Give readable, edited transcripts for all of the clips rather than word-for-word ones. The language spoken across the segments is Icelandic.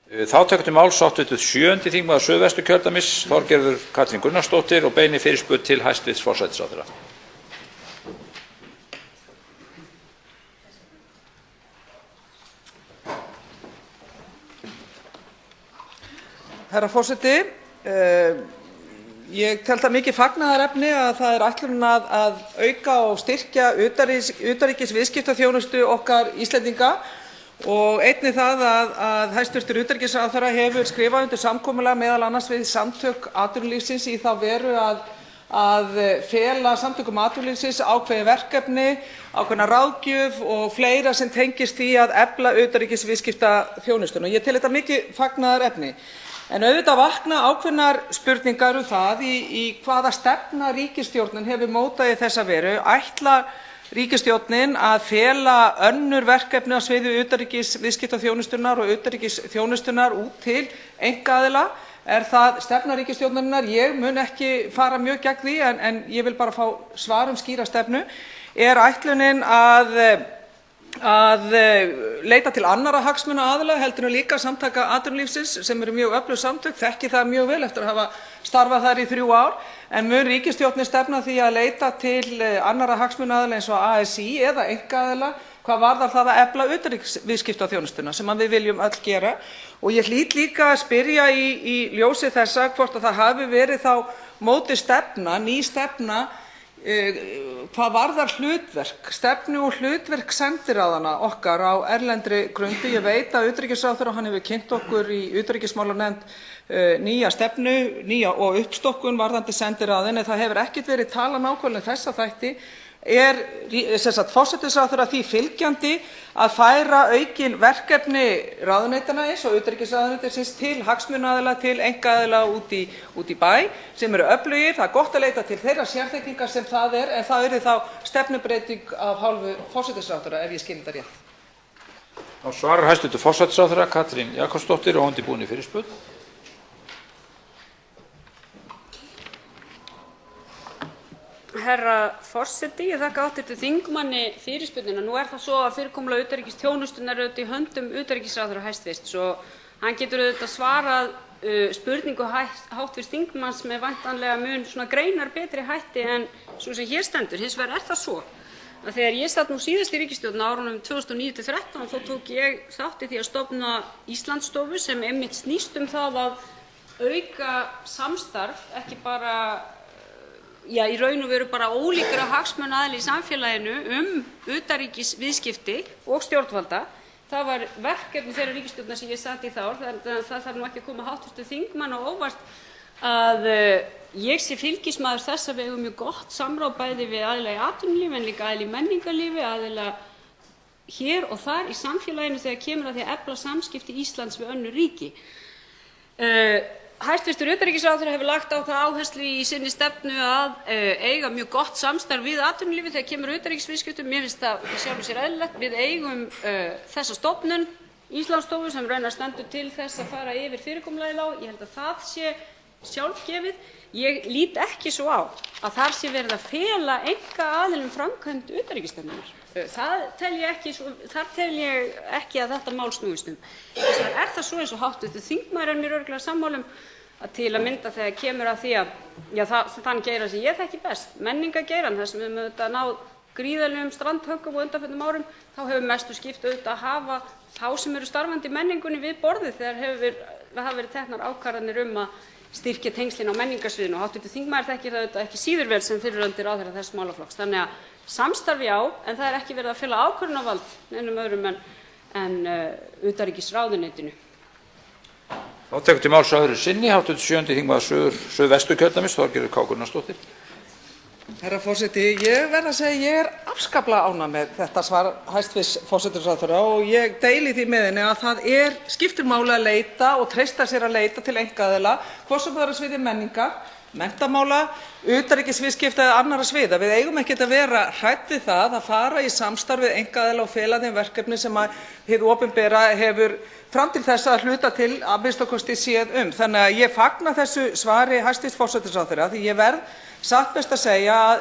Þá tekur til máls hv. 7. þingmaður Suðvesturkjördæmis, Þorgerður Katrín Gunnarsdóttir, og beinir fyrirspurn til hæstv. forsætisráðherra. Herra forseti, ég tel það mikið fagnaðarefni að það er ætlunin að auka og styrkja utanríkisviðskiptaþjónustu okkar Íslendinga og einnig það að hæstv. utanríkisráðherra hefur skrifað undir samkomulag meðal annars við Samtök atvinnulífsins í þá veru að fela Samtökum atvinnulífsins ákveðin verkefni, ákveðna ráðgjöf og fleira sem tengist því að efla utanríkisviðskiptaþjónustuna. Ég tel þetta mikið fagnaðarefni. En auðvitað vakna ákveðnar spurningar það í hvaða stefna ríkisstjórnin hefur mótað í þessa veru. Ætlar ríkisstjórnin að fela önnur verkefni á sviði utanríkisviðskiptaþjónustunnar og utanríkisþjónustunnar út til einkaaðila? Er það stefna ríkisstjórnarinnar? Ég mun ekki fara mjög gegn því en ég vil bara fá svar skýra stefnu. Er ætlunin að leita til annarra hagsmunaaðila heldur en líka Samtaka atvinnulífsins sem eru mjög öflug samtök, þekki það mjög vel eftir að hafa starfað þar í 3 ár, en mun ríkisstjórnin stefna því að leita til annarra hagsmunaaðila eins og ASÍ eða einkaaðila hvað varðar það að efla utanríkisviðskiptaþjónustuna sem við viljum öll gera? Og ég hlýt líka að spyrja í ljósi þessa hvort það hafi verið þá mótuð stefna, ný stefna, hvað varðar stefnu og hlutverk sendiráðanna okkar á erlendri grundu. Ég veit að utanríkisráðherra hefur kynnt okkur í utanríkismálanefnd nýja stefnu, nýja og uppstokkun varðandi sendiráðin, en það hefur ekkert verið talað nákvæmlega um þessa þætti. Er forsætisráðherra því fylgjandi að færa aukin verkefni ráðuneytanna eins og utanríkisráðuneytisins til hagsmunaaðila, til einkaaðila út í bæ sem eru öflugir? Það er gott að leita til þeirra sérþekkingar sem það er, en það yrði þá stefnubreyting af hálfu forsætisráðherra ef ég skil þetta rétt. Þá svarar hæstv. forsætisráðherra Katrín Jakobsdóttir og undirbúin fyrirspurn. Herra forseti, ég þakka hv. þingmanni fyrirspurnina. Nú er það svo að fyrirkomulag utanríkisþjónustunnar er í höndum utanríkisráðherra hæstv. og hann getur auðvitað svarað spurningu hv. þingmanns með væntanlega mun greinar betri hætti en sú sem hér stendur. Hins vegar er það svo að þegar ég sat nú síðast í ríkisstjórn á árunum 2009–2013 þá tók ég þátt í því að stofna Íslandsstofu sem einmitt snýst það að auka samstarf, ekki bara í raun og veru bara ólíkra hagsmunaaðila í samfélaginu utanríkisviðskipti og stjórnvalda. Það var verkefni þeirrar ríkisstjórnar sem ég sat í þá. Það þarf nú ekki að koma hv. þingmanni á óvart að ég sé fylgismaður þess að við eigum mjög gott samráð bæði við aðila í atvinnulífi en líka aðila í menningarlífi, aðila hér og þar í samfélaginu þegar kemur að því að efla samskipti Íslands við önnur ríki. Hæstv. utanríkisráðherra hefur lagt á það áherslu í sinni stefnu að eiga mjög gott samstarf við atvinnulífið þegar kemur að utanríkisviðskiptum. Mér finnst það í sjálfu sér eðlilegt. Við eigum þessa stofnun, Íslandsstofu, sem raunar stendur til þess að fara yfir fyrirkomulagið á. Ég held að það sé sjálfgefið. Ég lít ekki svo á að þar sé verið að fela einkaaðilum framkvæmd utanríkisstefnunnar. Þar tel ég ekki að þetta mál snúist um. Hins vegar er það svo eins og hv. þingmaður er mér örugglega sammála að til að mynda þegar kemur að því að þann geira sem ég þekki best, menningargeirann, þar sem við höfum auðvitað náð gríðarlegum strandhöggum á undanförnum árum, þá hefur mestu skipt auðvitað að hafa þá sem eru starfandi í menningunni við borðið þegar hafa verið teknar ákvarðanir að styrkja tengslin á menningarsviðinu. Og hv. þingmaður þekkir það auðvitað ekki síður vel sem fyrrverandi ráðherra þess málaflokks. Þannig að samstarf já, en það er ekki verið að fela ákvörðunarvald neinum öðrum en utanríkisráðuneytinu. Þá tekur til máls öðru sinni hv. 7. þingmaður Suðvesturkjördæmis, Þorgerður K. Gunnarsdóttir. Herra forseti, ég verð að segja að ég er afskaplega ánægð með þetta svar hæstv. forsætisráðherra og ég deili því með henni að það skiptir máli að leita og treysta sér að leita til einkaaðila, hvort sem það er á sviði menningar, menntamála, utanríkisviðskipta eða annarra sviða. Við eigum ekkert að vera hrædd við það að fara í samstarf við einkaaðila og fela þeim verkefni sem hið opinbera hefur fram til þessa að hluta til að minnsta séð Þannig að ég fagna þessu svari hæstv. forsætisráðherra því ég verð satt best að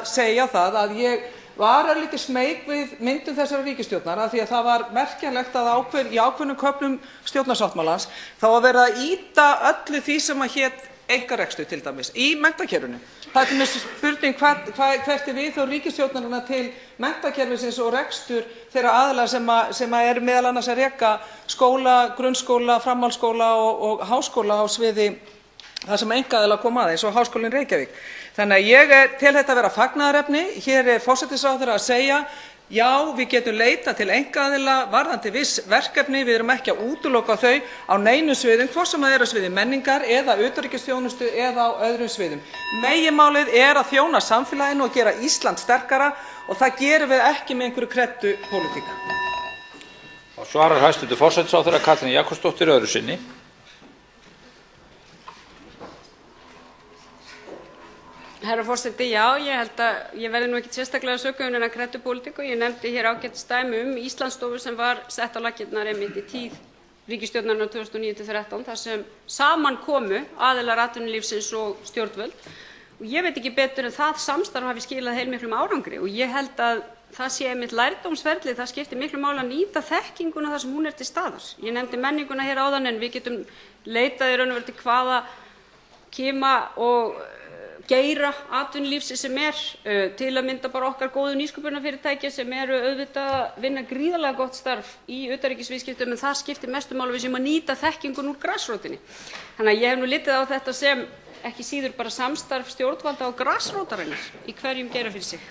segja það að ég var örlítið smeyk við myndun þessarar ríkisstjórnar af því að það var merkjanlegt að í ákveðnum köflum stjórnarsáttmálans þá var verið að ýta öllu því sem hét einkarekstur til dæmis í menntakerfinu. Það er til dæmis spurning hvert viðhorf ríkisstjórnarinnar til menntakerfisins og rekstur þeirra aðila sem eru meðal annars að reka skóla, grunnskóla, framhaldsskóla og háskóla á sviði það sem einkaaðilar koma að eins og Háskólinn Reykjavík. Þannig að ég tel þetta vera fagnaðarefni. Hér er forsætisráðherra að segja já, við getum leitað til einkaaðila varðandi viss verkefni, við erum ekki að útiloka þau á neinum sviðum, hvort sem það er á sviði menningar eða utanríkisþjónustu eða á öðrum sviðum. Meginmálið er að þjóna samfélaginu og gera Ísland sterkara og það gerum við ekki með einhverju kreddu pólitík. Og svarar hæstv. Forsætisráðherra Katrín Jakobsdóttir öðru sinni. Herra forseti, já, ég held að ég verði nú ekkert sérstaklega sökuð um neina kreddupólitík og ég nefndi hér ágætis dæmi Íslandsstofu sem var sett á laggirnar einmitt í tíð ríkisstjórnarinnar 2009–13 þar sem saman komu aðilar atvinnulífsins og stjórnvöld. Og ég veit ekki betur en það samstarf hafi skilað heilmiklum árangri og ég held að það sé einmitt lærdómsferli, það skiptir miklu máli að nýta þekkinguna þar sem hún er til staðar. Ég nefndi menninguna hér áðan en við getum leitað í raun og veru til hvaða kima og geira atvinnulífsins sem til að mynda bara okkar góðu nýsköpunarfyrirtækja sem eru auðvitað að vinna gríðarlega gott starf í utanríkisviðskiptum en það skiptir mestu máli við séum að nýta þekkingun úr grasrótinni. Þannig að ég hef nú litið á þetta sem ekki síður bara samstarf stjórnvalda og grasrótarinnar í hverjum geira fyrir sig.